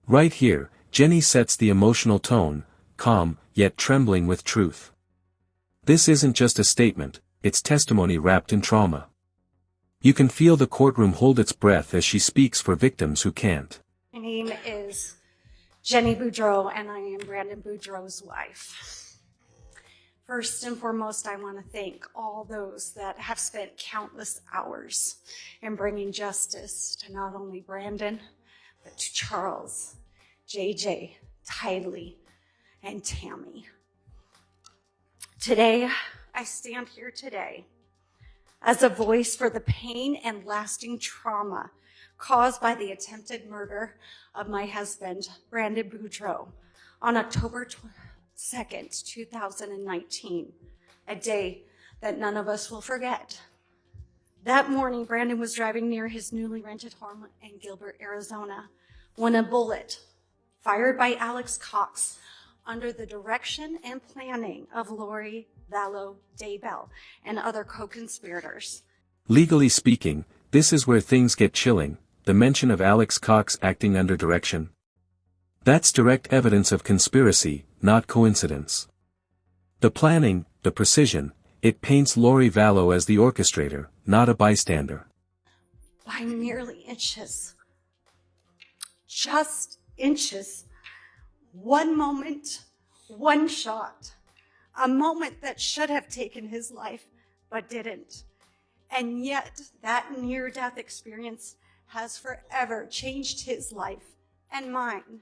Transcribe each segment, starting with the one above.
Right here, Jenny sets the emotional tone, calm, yet trembling with truth. This isn't just a statement, it's testimony wrapped in trauma. You can feel the courtroom hold its breath as she speaks for victims who can't. My name is Jenny Boudreaux, and I am Brandon Boudreaux's wife. First and foremost, I want to thank all those that have spent countless hours in bringing justice to not only Brandon, but to Charles, JJ, Tylee, and Tammy. Today, I stand here today as a voice for the pain and lasting trauma caused by the attempted murder of my husband, Brandon Boudreaux, on October 2nd, 2019, a day that none of us will forget. That morning, Brandon was driving near his newly rented home in Gilbert, Arizona, when a bullet, fired by Alex Cox, under the direction and planning of Lori Vallow, Daybell, and other co-conspirators. Legally speaking, this is where things get chilling, the mention of Alex Cox acting under direction. That's direct evidence of conspiracy, not coincidence. The planning, the precision, it paints Lori Vallow as the orchestrator, not a bystander. By merely inches. Just inches. One moment, one shot. A moment that should have taken his life, but didn't. And yet, that near-death experience has forever changed his life and mine.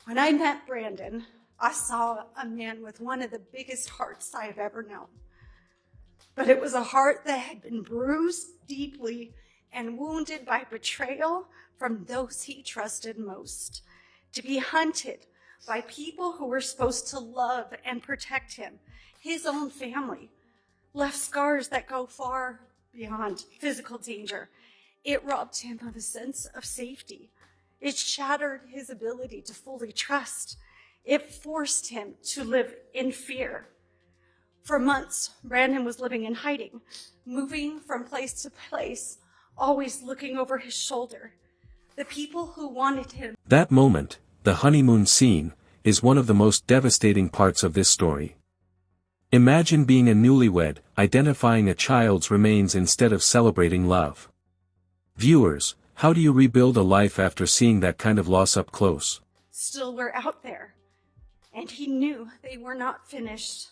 When I met Brandon, I saw a man with one of the biggest hearts I have ever known. But it was a heart that had been bruised deeply and wounded by betrayal from those he trusted most. To be hunted by people who were supposed to love and protect him, his own family, left scars that go far beyond physical danger. It robbed him of a sense of safety. It shattered his ability to fully trust. It forced him to live in fear. For months, Brandon was living in hiding, moving from place to place, always looking over his shoulder. The people who wanted him. That moment, the honeymoon scene, is one of the most devastating parts of this story. Imagine being a newlywed, identifying a child's remains instead of celebrating love. Viewers, how do you rebuild a life after seeing that kind of loss up close? Still were out there, and he knew they were not finished.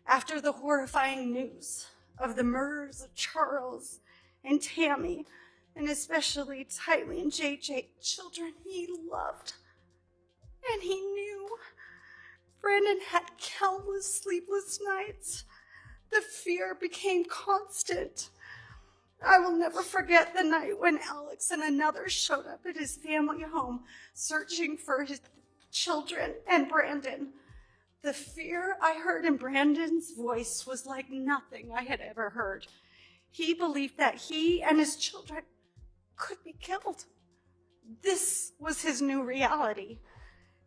After the horrifying news of the murders of Charles and Tammy, and especially Tylee and JJ, children he loved, and he knew. Brandon had countless sleepless nights. The fear became constant. I will never forget the night when Alex and another showed up at his family home, searching for his children and Brandon. The fear I heard in Brandon's voice was like nothing I had ever heard. He believed that he and his children could be killed. This was his new reality.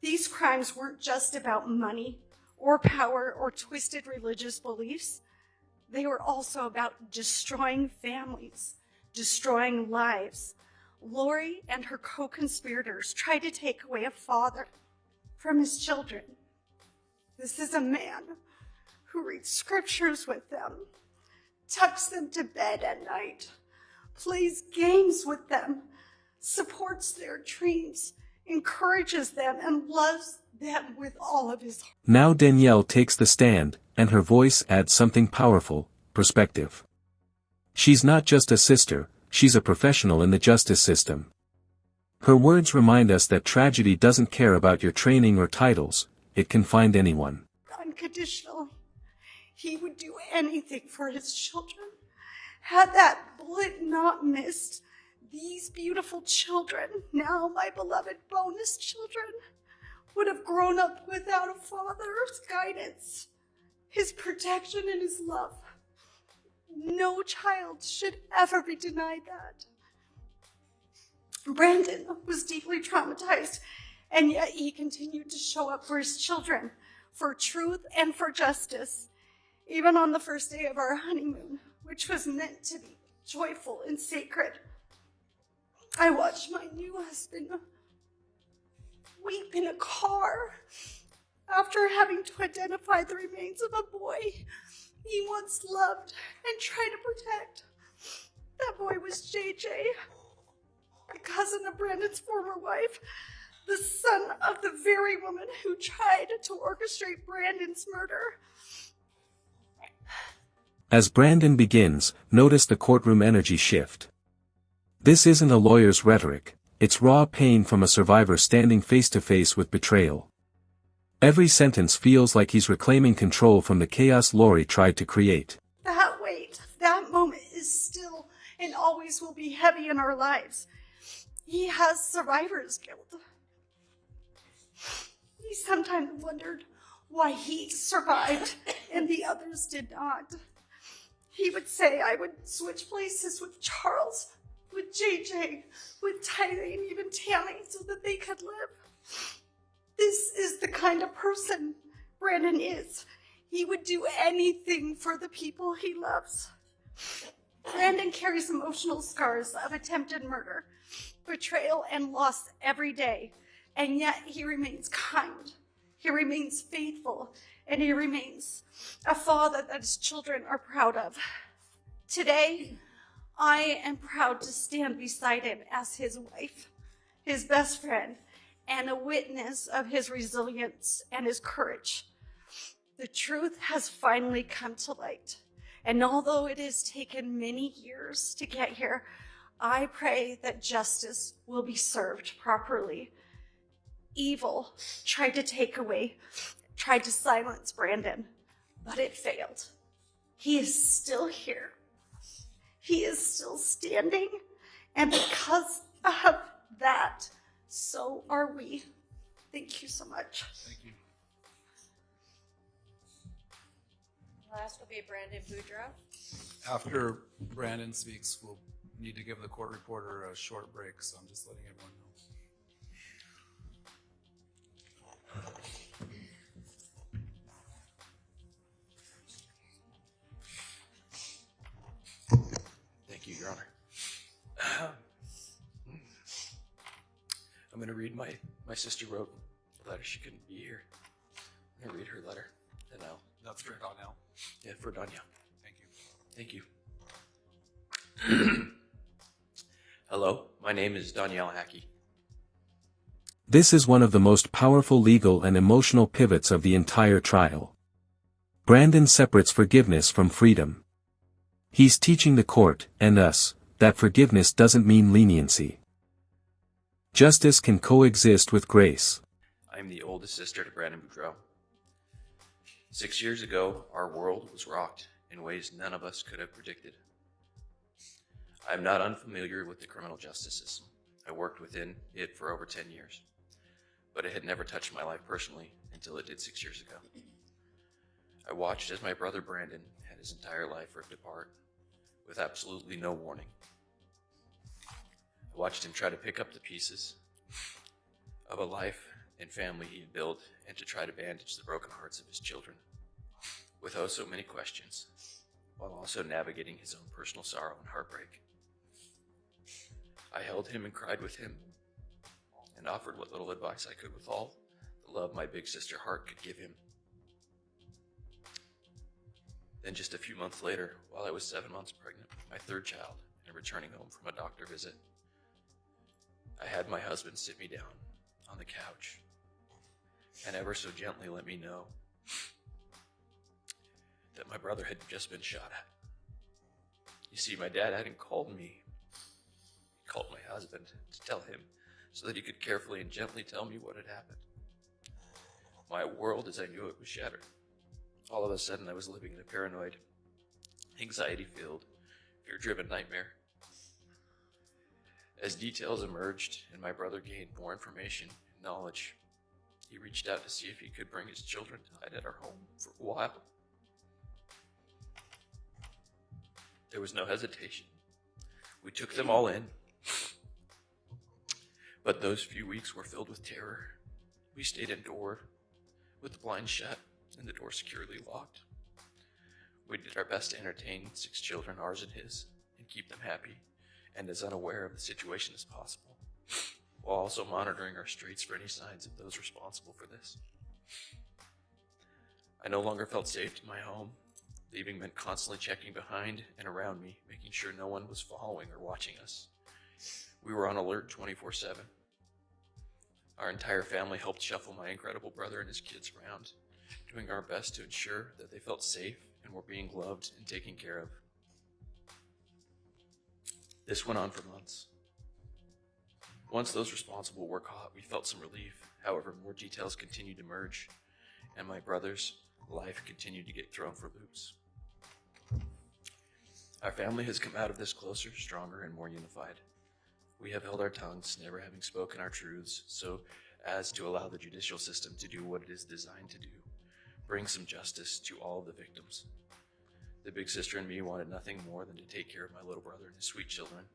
These crimes weren't just about money or power or twisted religious beliefs. They were also about destroying families, destroying lives. Lori and her co-conspirators tried to take away a father from his children. This is a man who reads scriptures with them, tucks them to bed at night, plays games with them, supports their dreams, encourages them, and loves them with all of his heart. Now Danielle takes the stand, and her voice adds something powerful: perspective. She's not just a sister, she's a professional in the justice system. Her words remind us that tragedy doesn't care about your training or titles, it can find anyone. Unconditionally, he would do anything for his children. Had that bullet not missed, these beautiful children, now my beloved bonus children, would have grown up without a father's guidance, his protection, and his love. No child should ever be denied that. Brandon was deeply traumatized, and yet he continued to show up for his children, for truth and for justice, even on the first day of our honeymoon, which was meant to be joyful and sacred. I watched my new husband weep in a car after having to identify the remains of a boy he once loved and tried to protect. That boy was JJ, a cousin of Brandon's former wife, the son of the very woman who tried to orchestrate Brandon's murder. As Brandon begins, notice the courtroom energy shift. This isn't a lawyer's rhetoric, it's raw pain from a survivor standing face to face with betrayal. Every sentence feels like he's reclaiming control from the chaos Lori tried to create. That weight, that moment is still and always will be heavy in our lives. He has survivor's guilt. He sometimes wondered why he survived and the others did not. He would say I would switch places with Charles, with JJ, with Tylee, and even Tammy so that they could live. This is the kind of person Brandon is. He would do anything for the people he loves. Brandon carries emotional scars of attempted murder, betrayal, and loss every day, and yet he remains kind. He remains faithful, and he remains a father that his children are proud of. Today, I am proud to stand beside him as his wife, his best friend, and a witness of his resilience and his courage. The truth has finally come to light, and although it has taken many years to get here, I pray that justice will be served properly. Evil tried to silence Brandon, but it failed. He is still here. He is still standing, and because of that, so are we. Thank you so much. Thank you. Last will be Brandon Boudreaux. After Brandon speaks, we'll need to give the court reporter a short break, so I'm just letting everyone know. Thank you, Your Honor. I'm going to read my sister wrote a letter. She couldn't be here. I'm going to read her letter. And I'll. That's for Donnell. Yeah, for Danya. Thank you. Thank you. Hello, my name is Danielle Hackey. This is one of the most powerful legal and emotional pivots of the entire trial. Brandon separates forgiveness from freedom. He's teaching the court, and us, that forgiveness doesn't mean leniency. Justice can coexist with grace. I'm the oldest sister to Brandon Boudreaux. 6 years ago, our world was rocked in ways none of us could have predicted. I'm not unfamiliar with the criminal justice system. I worked within it for over 10 years, but it had never touched my life personally until it did 6 years ago. I watched as my brother Brandon had his entire life ripped apart with absolutely no warning. I watched him try to pick up the pieces of a life and family he had built and to try to bandage the broken hearts of his children with oh so many questions, while also navigating his own personal sorrow and heartbreak. I held him and cried with him and offered what little advice I could with all the love my big sister heart could give him. Then just a few months later, while I was 7 months pregnant with my third child and returning home from a doctor visit, I had my husband sit me down on the couch and ever so gently let me know that my brother had just been shot at. You see, my dad hadn't called me. He called my husband to tell him so that he could carefully and gently tell me what had happened. My world, as I knew it, was shattered. All of a sudden, I was living in a paranoid, anxiety-filled, fear-driven nightmare. As details emerged and my brother gained more information and knowledge, he reached out to see if he could bring his children to hide at our home for a while. There was no hesitation. We took them all in, but those few weeks were filled with terror. We stayed indoors with the blinds shut and the door securely locked. We did our best to entertain 6 children, ours and his, and keep them happy and as unaware of the situation as possible. while also monitoring our streets for any signs of those responsible for this. I no longer felt safe in my home. Leaving meant constantly checking behind and around me, making sure no one was following or watching us. We were on alert 24/7. Our entire family helped shuffle my incredible brother and his kids around, doing our best to ensure that they felt safe and were being loved and taken care of. This went on for months. Once those responsible were caught, we felt some relief. However, more details continued to emerge, and my brother's life continued to get thrown for loops. Our family has come out of this closer, stronger, and more unified. We have held our tongues, never having spoken our truths, so as to allow the judicial system to do what it is designed to do, bring some justice to all of the victims. The big sister and me wanted nothing more than to take care of my little brother and his sweet children.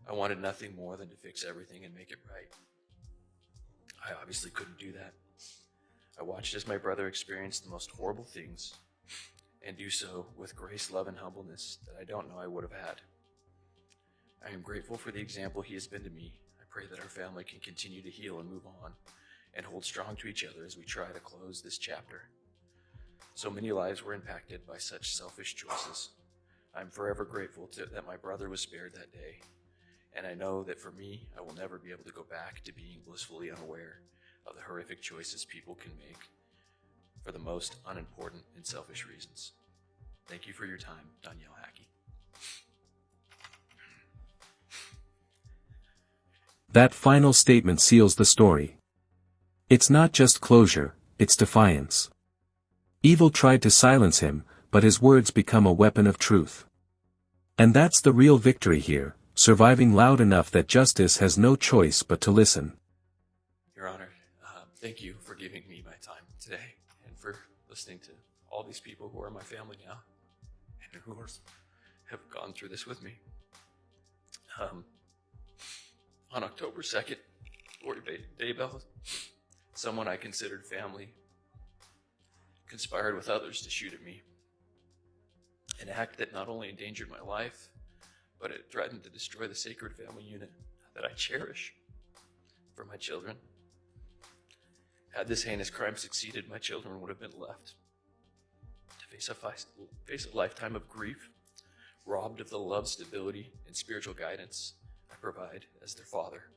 I wanted nothing more than to fix everything and make it right. I obviously couldn't do that. I watched as my brother experienced the most horrible things, and do so with grace, love, and humbleness that I don't know I would have had. I am grateful for the example he has been to me. I pray that our family can continue to heal and move on, and hold strong to each other as we try to close this chapter. So many lives were impacted by such selfish choices. I'm forever grateful that my brother was spared that day, and I know that for me, I will never be able to go back to being blissfully unaware of the horrific choices people can make for the most unimportant and selfish reasons. Thank you for your time, Danielle Hackey. That final statement seals the story. It's not just closure, it's defiance. Evil tried to silence him, but his words become a weapon of truth. And that's the real victory here, surviving loud enough that justice has no choice but to listen. Your Honor, thank you for giving me my time today, and for listening to all these people who are my family now, and who have gone through this with me. On October 2nd, Lori Vallow, someone I considered family, conspired with others to shoot at me. An act that not only endangered my life, but it threatened to destroy the sacred family unit that I cherish for my children. Had this heinous crime succeeded, my children would have been left to face a lifetime of grief, robbed of the love, stability, and spiritual guidance I provide as their father.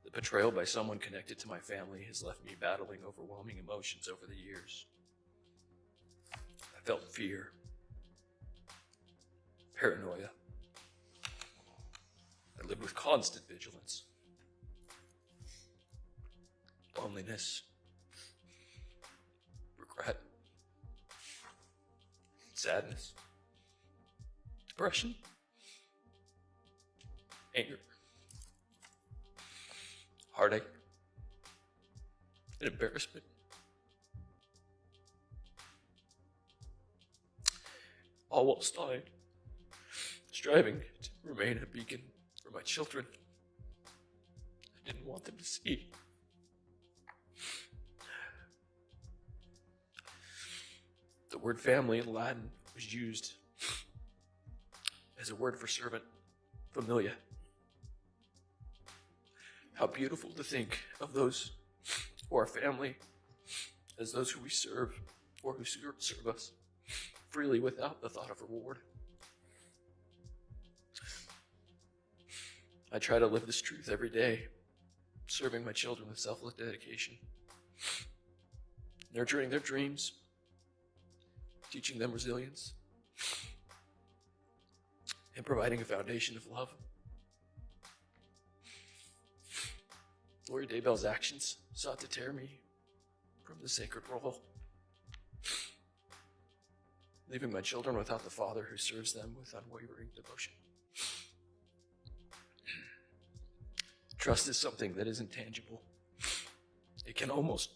The betrayal by someone connected to my family has left me battling overwhelming emotions over the years. I felt fear, paranoia. I lived with constant vigilance, loneliness, regret, sadness, depression, anger, heartache, and embarrassment. All while striving to remain a beacon for my children. I didn't want them to see. The word family in Latin was used as a word for servant, familia. How beautiful to think of those who are family as those who we serve or who serve us freely without the thought of reward. I try to live this truth every day, serving my children with selfless dedication, nurturing their dreams, teaching them resilience, and providing a foundation of love. Lori Daybell's actions sought to tear me from the sacred role, leaving my children without the father who serves them with unwavering devotion. Trust is something that is intangible. It can almost,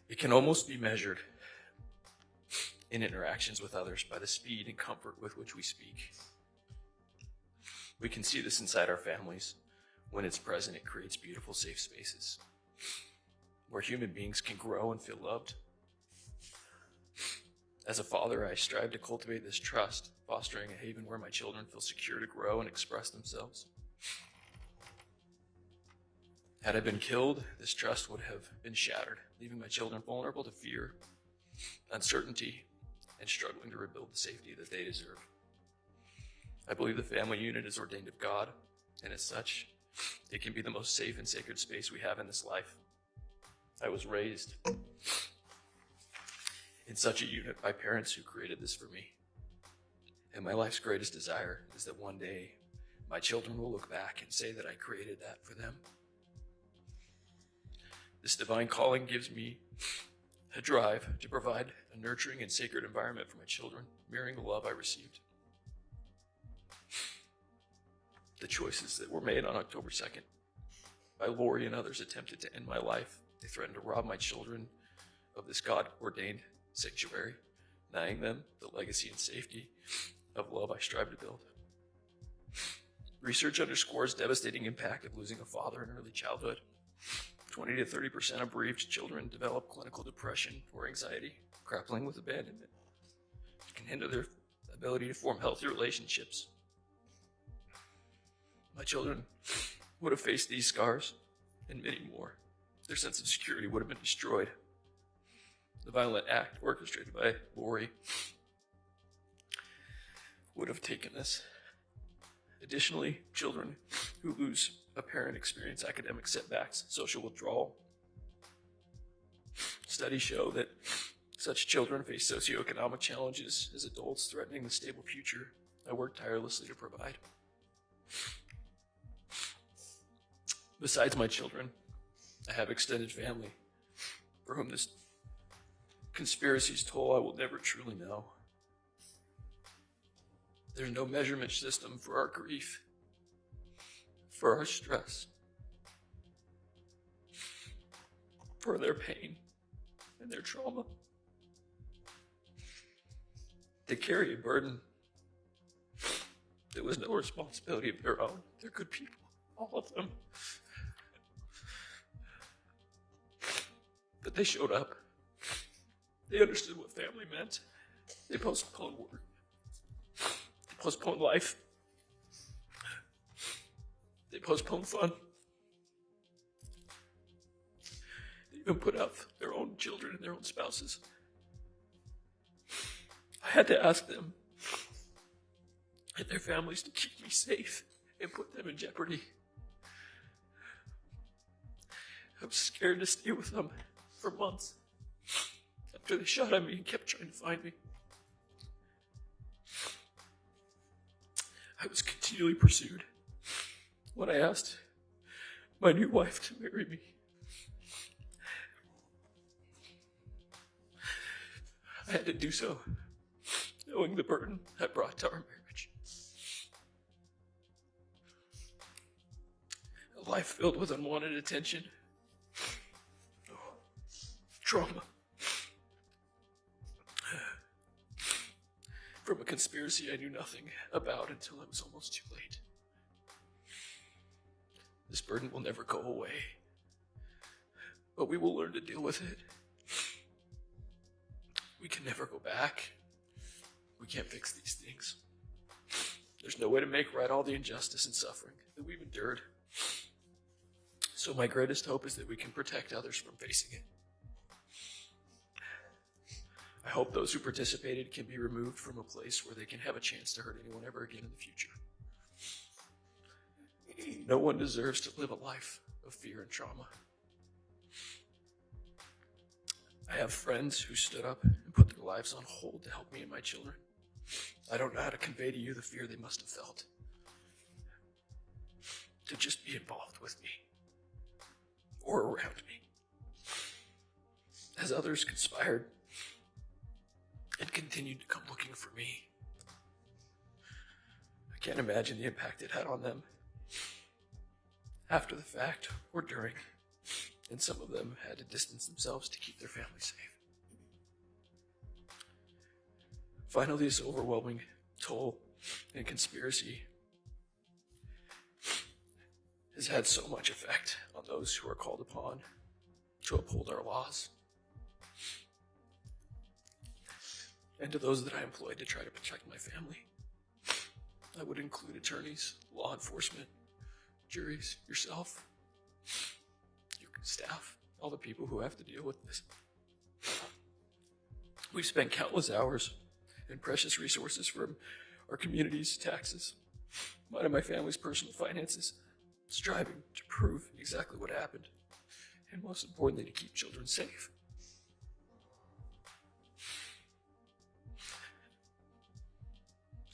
It can almost be measured in interactions with others by the speed and comfort with which we speak. We can see this inside our families. When it's present, it creates beautiful, safe spaces where human beings can grow and feel loved. As a father, I strive to cultivate this trust, fostering a haven where my children feel secure to grow and express themselves. Had I been killed, this trust would have been shattered, leaving my children vulnerable to fear, uncertainty, and struggling to rebuild the safety that they deserve. I believe the family unit is ordained of God, and as such, it can be the most safe and sacred space we have in this life. I was raised in such a unit by parents who created this for me. And my life's greatest desire is that one day my children will look back and say that I created that for them. This divine calling gives me a drive to provide a nurturing and sacred environment for my children, mirroring the love I received. The choices that were made on October 2nd by Lori and others attempted to end my life. They threatened to rob my children of this God-ordained sanctuary, denying them the legacy and safety of love I strive to build. Research underscores devastating impact of losing a father in early childhood. 20 to 30% of bereaved children develop clinical depression or anxiety, grappling with abandonment. It can hinder their ability to form healthy relationships. My children would have faced these scars and many more. Their sense of security would have been destroyed. The violent act orchestrated by Lori would have taken this. Additionally, children who lose a parent experience academic setbacks, social withdrawal. Studies show that such children face socioeconomic challenges as adults, threatening the stable future I work tirelessly to provide. Besides my children, I have extended family for whom this conspiracy's toll I will never truly know. There's no measurement system for our grief, for our stress, for their pain and their trauma. They carry a burden that was no responsibility of their own. They're good people, all of them. But they showed up. They understood what family meant. They postponed work. They postponed life. They postponed fun. They even put out their own children and their own spouses. I had to ask them and their families to keep me safe and put them in jeopardy. I was scared to stay with them for months after they shot at me and kept trying to find me. I was continually pursued. When I asked my new wife to marry me, I had to do so, knowing the burden I brought to our marriage. A life filled with unwanted attention, trauma, from a conspiracy I knew nothing about until it was almost too late. This burden will never go away, but we will learn to deal with it. We can never go back. We can't fix these things. There's no way to make right all the injustice and suffering that we've endured. So my greatest hope is that we can protect others from facing it. I hope those who participated can be removed from a place where they can have a chance to hurt anyone ever again in the future. No one deserves to live a life of fear and trauma. I have friends who stood up and put their lives on hold to help me and my children. I don't know how to convey to you the fear they must have felt. To just be involved with me or around me. As others conspired and continued to come looking for me. I can't imagine the impact it had on them after the fact or during, and some of them had to distance themselves to keep their family safe. Finally, this overwhelming toll and conspiracy has had so much effect on those who are called upon to uphold our laws. and to those that I employed to try to protect my family. That would include attorneys, law enforcement, juries, yourself, your staff, all the people who have to deal with this. We've spent countless hours and precious resources from our community's taxes, mine and my family's personal finances, striving to prove exactly what happened, and most importantly, to keep children safe.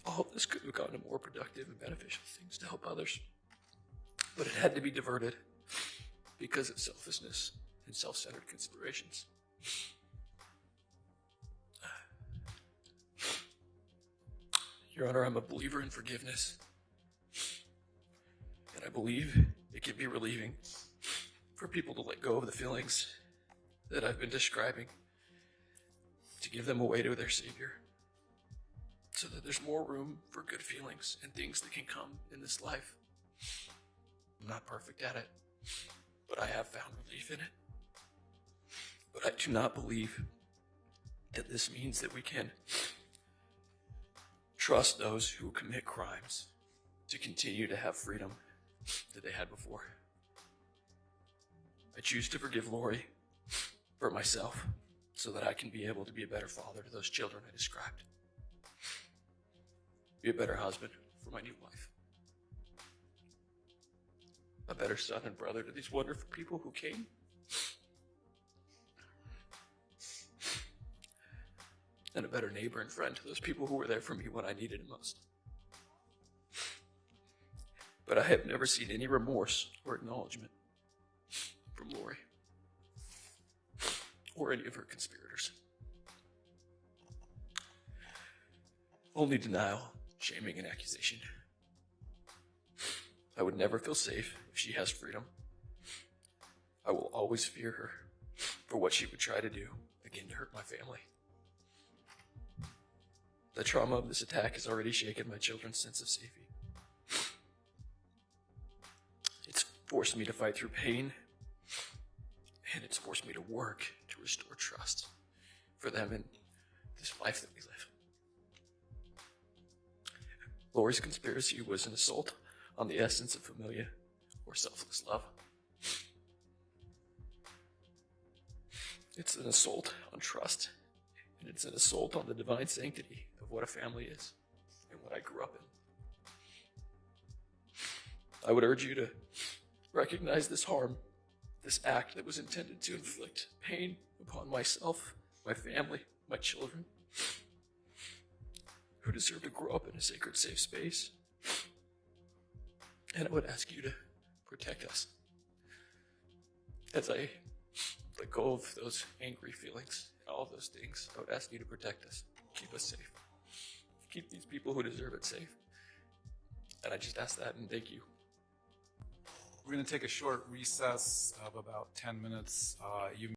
All of this could have gone to more productive and beneficial things to help others, but it had to be diverted because of selfishness and self-centered considerations. Your Honor, I'm a believer in forgiveness, and I believe it can be relieving for people to let go of the feelings that I've been describing, to give them away to their Savior, so that there's more room for good feelings and things that can come in this life. I'm not perfect at it, but I have found relief in it. But I do not believe that this means that we can trust those who commit crimes to continue to have freedom that they had before. I choose to forgive Lori for myself so that I can be able to be a better father to those children I described. Be a better husband for my new wife. A better son and brother to these wonderful people who came. And a better neighbor and friend to those people who were there for me when I needed it most. But I have never seen any remorse or acknowledgement from Lori or any of her conspirators. Only denial, shaming, and accusation. I would never feel safe if she has freedom. I will always fear her for what she would try to do again to hurt my family. The trauma of this attack has already shaken my children's sense of safety. It's forced me to fight through pain, and it's forced me to work to restore trust for them in this life that we live. Lori's conspiracy was an assault on the essence of familia or selfless love. It's an assault on trust, and it's an assault on the divine sanctity of what a family is and what I grew up in. I would urge you to recognize this harm, this act that was intended to inflict pain upon myself, my family, my children, who deserve to grow up in a sacred, safe space. And I would ask you to protect us. As I let go of those angry feelings and all of those things, I would ask you to protect us, keep us safe, keep these people who deserve it safe. And I just ask that and thank you. We're going to take a short recess of about 10 minutes. You